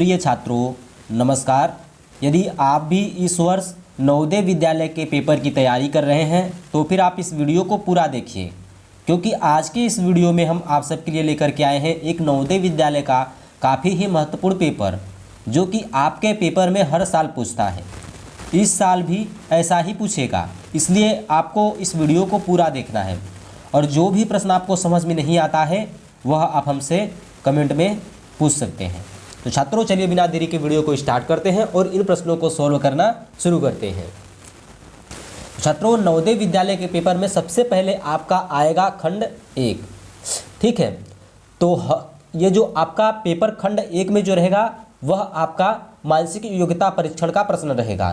प्रिय छात्रों नमस्कार। यदि आप भी इस वर्ष नवोदय विद्यालय के पेपर की तैयारी कर रहे हैं तो फिर आप इस वीडियो को पूरा देखिए, क्योंकि आज के इस वीडियो में हम आप सबके लिए लेकर के आए हैं एक नवोदय विद्यालय का काफ़ी ही महत्वपूर्ण पेपर, जो कि आपके पेपर में हर साल पूछता है। इस साल भी ऐसा ही पूछेगा, इसलिए आपको इस वीडियो को पूरा देखना है। और जो भी प्रश्न आपको समझ में नहीं आता है वह आप हमसे कमेंट में पूछ सकते हैं। तो छात्रों चलिए बिना देरी के वीडियो को स्टार्ट करते हैं और इन प्रश्नों को सॉल्व करना शुरू करते हैं। छात्रों नवोदय विद्यालय के पेपर में सबसे पहले आपका आएगा खंड 1, ठीक है। तो ये जो आपका पेपर खंड 1 में जो रहेगा वह आपका मानसिक योग्यता परीक्षण का प्रश्न रहेगा।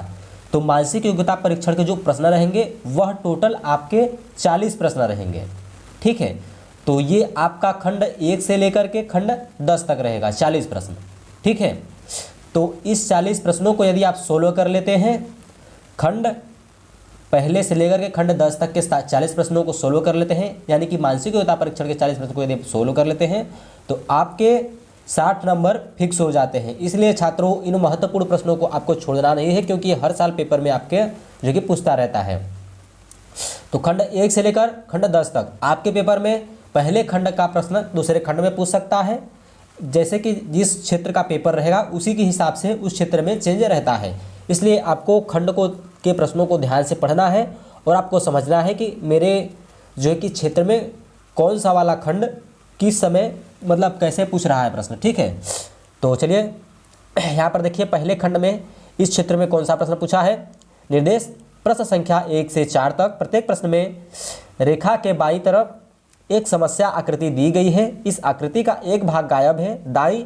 तो मानसिक योग्यता परीक्षण के जो प्रश्न रहेंगे वह टोटल आपके 40 प्रश्न रहेंगे, ठीक है। तो ये आपका खंड 1 से लेकर के खंड 10 तक रहेगा 40 प्रश्न, ठीक है। तो इस 40 प्रश्नों को यदि आप सोल्व कर लेते हैं, खंड पहले से लेकर के खंड 10 तक के 40 प्रश्नों को सोल्व कर लेते हैं, यानी कि मानसिक योग्यता परीक्षण के 40 प्रश्नों को यदि आप सोल्व कर लेते हैं तो आपके 60 नंबर फिक्स हो जाते हैं। इसलिए छात्रों इन महत्वपूर्ण प्रश्नों को आपको छोड़ना नहीं है, क्योंकि हर साल पेपर में आपके जो कि पूछता रहता है। तो खंड 1 से लेकर खंड 10 तक आपके पेपर में पहले खंड का प्रश्न दूसरे खंड में पूछ सकता है। जैसे कि जिस क्षेत्र का पेपर रहेगा उसी के हिसाब से उस क्षेत्र में चेंज रहता है। इसलिए आपको खंड के प्रश्नों को ध्यान से पढ़ना है और आपको समझना है कि मेरे जो है कि क्षेत्र में कौन सा वाला खंड किस समय मतलब कैसे पूछ रहा है प्रश्न, ठीक है। तो चलिए यहाँ पर देखिए पहले खंड में इस क्षेत्र में कौन सा प्रश्न पूछा है। निर्देश प्रश्न संख्या 1 से 4 तक। प्रत्येक प्रश्न में रेखा के बाईं तरफ एक समस्या आकृति दी गई है। इस आकृति का एक भाग गायब है। दाईं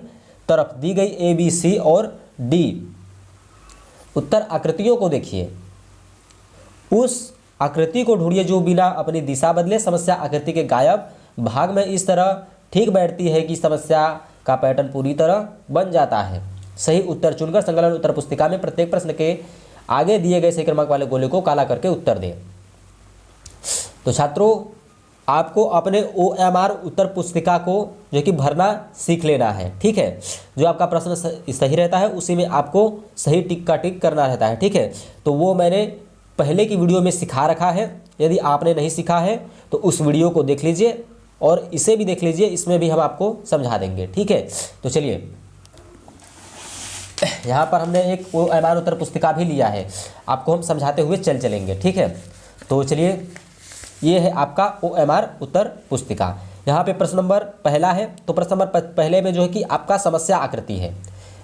तरफ दी गई ए, बी, सी और डी उत्तर आकृतियों को देखिए। उस आकृति को ढूंढिए जो बिना अपनी दिशा बदले समस्या आकृति के गायब भाग में इस तरह ठीक बैठती है कि समस्या का पैटर्न पूरी तरह बन जाता है। सही उत्तर चुनकर संकलन उत्तर पुस्तिका में प्रत्येक प्रश्न के आगे दिए गए सही क्रमांक वाले गोले को काला करके उत्तर दें। तो छात्रों आपको अपने OMR उत्तर पुस्तिका को जो कि भरना सीख लेना है, ठीक है। जो आपका प्रश्न सही रहता है उसी में आपको सही टिक का टिक करना रहता है, ठीक है। तो वो मैंने पहले की वीडियो में सिखा रखा है। यदि आपने नहीं सीखा है तो उस वीडियो को देख लीजिए और इसे भी देख लीजिए, इसमें भी हम आपको समझा देंगे, ठीक है। तो चलिए यहाँ पर हमने एक OMR उत्तर पुस्तिका भी लिया है, आपको हम समझाते हुए चलेंगे, ठीक है। तो चलिए ये है आपका OMR उत्तर पुस्तिका। यहाँ पे प्रश्न नंबर पहला है। तो प्रश्न नंबर पहले में जो है कि आपका समस्या आकृति है।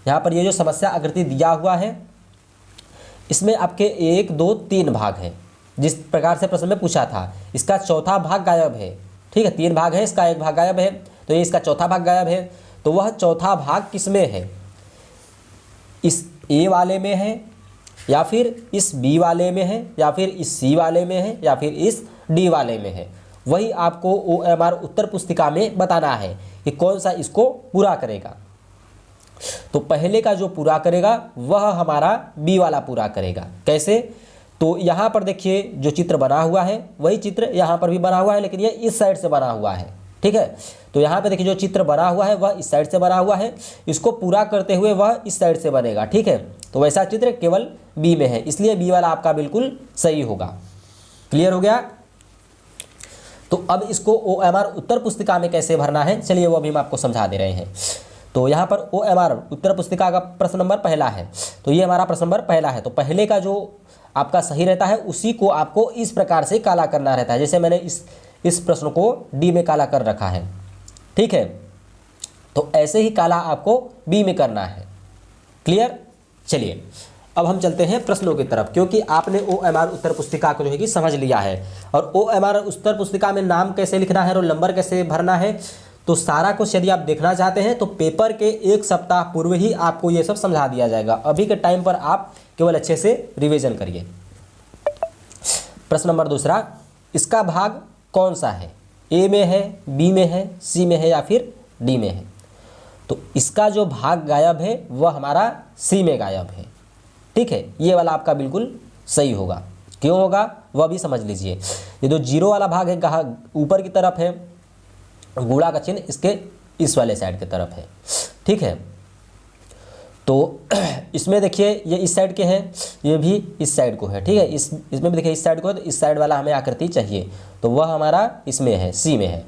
यहाँ पर ये जो समस्या आकृति दिया हुआ है इसमें आपके 1, 2, 3 भाग हैं। जिस प्रकार से प्रश्न में पूछा था इसका चौथा भाग गायब है, ठीक है। 3 भाग है, इसका 1 भाग गायब है, तो ये इसका चौथा भाग गायब है। तो वह चौथा भाग किस में है, इस ए वाले में है या फिर इस बी वाले में है या फिर इस सी वाले में है या फिर इस डी वाले में है। वही आपको OMR उत्तर पुस्तिका में बताना है कि कौन सा इसको पूरा करेगा। तो पहले का जो पूरा करेगा वह हमारा बी वाला पूरा करेगा। कैसे, तो यहाँ पर देखिए जो चित्र बना हुआ है वही चित्र यहाँ पर भी बना हुआ है, लेकिन ये इस साइड से बना हुआ है, ठीक है। तो यहाँ पे देखिए जो चित्र बना हुआ है वह इस साइड से बना हुआ है, इसको पूरा करते हुए वह इस साइड से बनेगा, ठीक है। तो वैसा चित्र केवल बी में है, इसलिए बी वाला आपका बिल्कुल सही होगा। क्लियर हो गया। तो अब इसको OMR उत्तर पुस्तिका में कैसे भरना है चलिए वो अभी हम आपको समझा दे रहे हैं। तो यहाँ पर OMR उत्तर पुस्तिका का प्रश्न नंबर पहला है। तो ये हमारा प्रश्न नंबर पहला है। तो पहले का जो आपका सही रहता है उसी को आपको इस प्रकार से काला करना रहता है। जैसे मैंने इस प्रश्न को डी में काला कर रखा है, ठीक है। तो ऐसे ही काला आपको बी में करना है। क्लियर। चलिए अब हम चलते हैं प्रश्नों की तरफ, क्योंकि आपने OMR उत्तर पुस्तिका को जो है कि समझ लिया है। और OMR उत्तर पुस्तिका में नाम कैसे लिखना है, रोल नंबर कैसे भरना है, तो सारा कुछ यदि आप देखना चाहते हैं तो पेपर के 1 सप्ताह पूर्व ही आपको ये सब समझा दिया जाएगा। अभी के टाइम पर आप केवल अच्छे से रिवीजन करिए। प्रश्न नंबर दूसरा, इसका भाग कौन सा है, ए में है, बी में है, सी में है या फिर डी में है। तो इसका जो भाग गायब है वह हमारा सी में गायब है, ठीक है। ये वाला आपका बिल्कुल सही होगा। क्यों होगा वह भी समझ लीजिए। ये जो जीरो वाला भाग है कहाँ ऊपर की तरफ है, गुणा का चिन्ह इसके इस वाले साइड की तरफ है, ठीक है। तो इसमें देखिए ये इस साइड के हैं, ये भी इस साइड को है, ठीक है। इसमें भी देखिए इस साइड को है, तो इस साइड वाला हमें आकृति चाहिए, तो वह हमारा इसमें है, सी में है।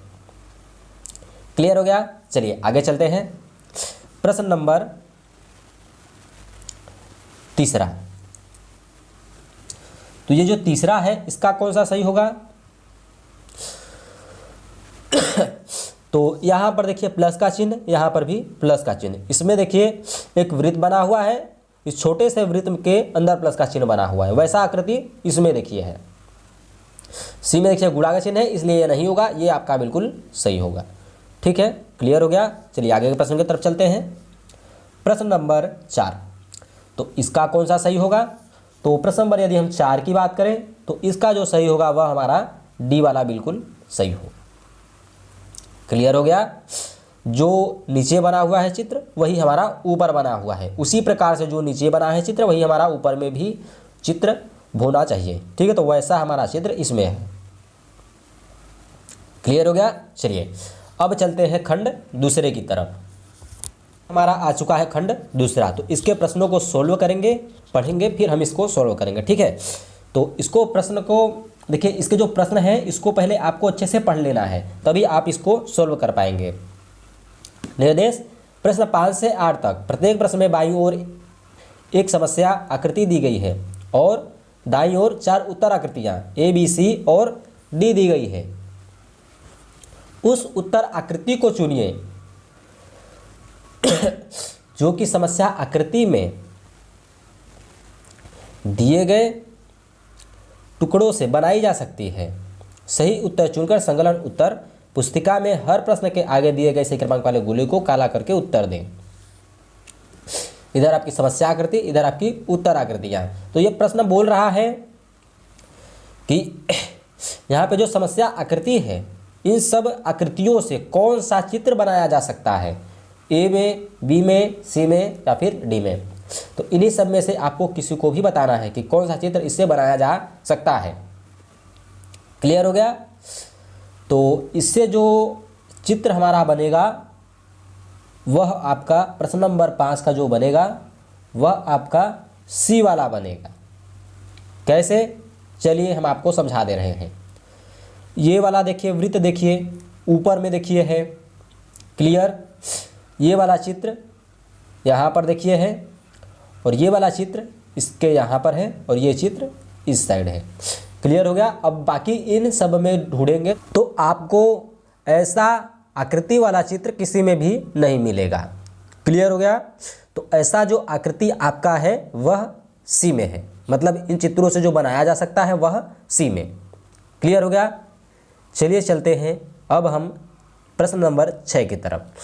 क्लियर हो गया। चलिए आगे चलते हैं। प्रश्न नंबर 3। तो ये जो तीसरा है इसका कौन सा सही होगा? तो यहाँ पर देखिए प्लस का चिन्ह, यहाँ पर भी प्लस का चिन्ह। इसमें देखिए एक वृत्त बना हुआ है, इस छोटे से वृत्त के अंदर प्लस का चिन्ह बना हुआ है, वैसा आकृति इसमें देखिए है। सी में देखिए गुणा का चिन्ह है, इसलिए ये नहीं होगा, ये आपका बिल्कुल सही होगा। ठीक है, क्लियर हो गया। चलिए आगे के प्रश्न की तरफ चलते हैं। प्रश्न नंबर 4। तो इसका कौन सा सही होगा? तो प्रश्न नंबर यदि हम 4 की बात करें तो इसका जो सही होगा वह हमारा डी वाला बिल्कुल सही हो। क्लियर हो गया। जो नीचे बना हुआ है चित्र वही हमारा ऊपर बना हुआ है, उसी प्रकार से जो नीचे बना है चित्र वही हमारा ऊपर में भी चित्र होना चाहिए। ठीक है, तो वैसा हमारा चित्र इसमें है। क्लियर हो गया। चलिए अब चलते हैं खंड दूसरे की तरफ। हमारा आ चुका है खंड दूसरा, तो इसके प्रश्नों को सोल्व करेंगे, पढ़ेंगे, फिर हम इसको सोल्व करेंगे। ठीक है, तो इसको प्रश्न को देखिए, इसके जो प्रश्न है इसको पहले आपको अच्छे से पढ़ लेना है, तभी आप इसको सोल्व कर पाएंगे। निर्देश प्रश्न 5 से 8 तक। प्रत्येक प्रश्न में बाईं ओर एक समस्या आकृति दी गई है और दाईं ओर 4 उत्तर आकृतियां ए, बी, सी और डी दी गई है। उस उत्तर आकृति को चुनिए जो कि समस्या आकृति में दिए गए टुकड़ों से बनाई जा सकती है। सही उत्तर चुनकर संकलन उत्तर पुस्तिका में हर प्रश्न के आगे दिए गए सही क्रमांक वाले गोले को काला करके उत्तर दें। इधर आपकी समस्या आकृति, इधर आपकी उत्तर आकृतियां। तो ये प्रश्न बोल रहा है कि यहाँ पे जो समस्या आकृति है इन सब आकृतियों से कौन सा चित्र बनाया जा सकता है, ए में, बी में, सी में या फिर डी में। तो इन्हीं सब में से आपको किसी को भी बताना है कि कौन सा चित्र इससे बनाया जा सकता है। क्लियर हो गया। तो इससे जो चित्र हमारा बनेगा वह आपका प्रश्न नंबर 5 का जो बनेगा वह आपका सी वाला बनेगा। कैसे, चलिए हम आपको समझा दे रहे हैं। ये वाला देखिए वृत्त, देखिए ऊपर में देखिए है। क्लियर। ये वाला चित्र यहाँ पर देखिए है और ये वाला चित्र इसके यहाँ पर है और ये चित्र इस साइड है। क्लियर हो गया। अब बाकी इन सब में ढूंढेंगे तो आपको ऐसा आकृति वाला चित्र किसी में भी नहीं मिलेगा। क्लियर हो गया। तो ऐसा जो आकृति आपका है वह सी में है, मतलब इन चित्रों से जो बनाया जा सकता है वह सी में। क्लियर हो गया। चलिए चलते हैं अब हम प्रश्न नंबर 6 की तरफ।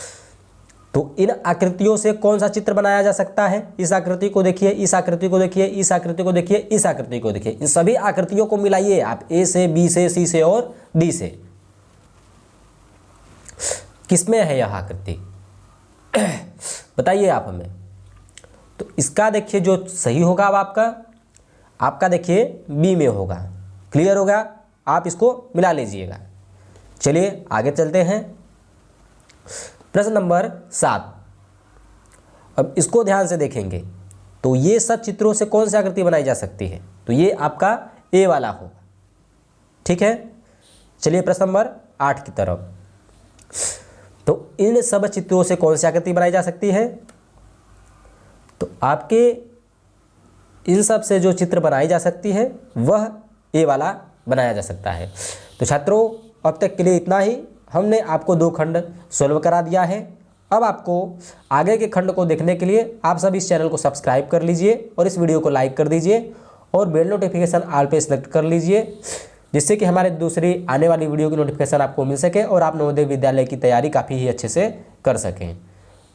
तो इन आकृतियों से कौन सा चित्र बनाया जा सकता है? इस आकृति को देखिए, इस आकृति को देखिए, इस आकृति को देखिए, इस आकृति को देखिए। इन सभी आकृतियों को मिलाइए आप, ए से, बी से, सी से और डी से। किसमें है यह आकृति बताइए आप हमें। तो इसका देखिए जो सही होगा अब आपका देखिए बी में होगा। क्लियर होगा। आप इसको मिला लीजिएगा। चलिए आगे चलते हैं। प्रश्न नंबर 7। अब इसको ध्यान से देखेंगे तो ये सब चित्रों से कौन सी आकृति बनाई जा सकती है? तो ये आपका ए वाला होगा। ठीक है। चलिए प्रश्न नंबर 8 की तरफ। तो इन सब चित्रों से कौन सी आकृति बनाई जा सकती है? तो आपके इन सब से जो चित्र बनाई जा सकती है वह ए वाला बनाया जा सकता है। तो छात्रों अब तक के लिए इतना ही। हमने आपको 2 खंड सोल्व करा दिया है। अब आपको आगे के खंड को देखने के लिए आप सब इस चैनल को सब्सक्राइब कर लीजिए और इस वीडियो को लाइक कर दीजिए और बेल नोटिफिकेशन ऑल पे सेलेक्ट कर लीजिए, जिससे कि हमारे दूसरी आने वाली वीडियो की नोटिफिकेशन आपको मिल सके और आप नवोदय विद्यालय की तैयारी काफ़ी ही अच्छे से कर सकें।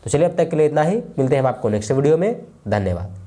तो चलिए अब तक के लिए इतना ही। मिलते हैं हम आपको नेक्स्ट वीडियो में। धन्यवाद।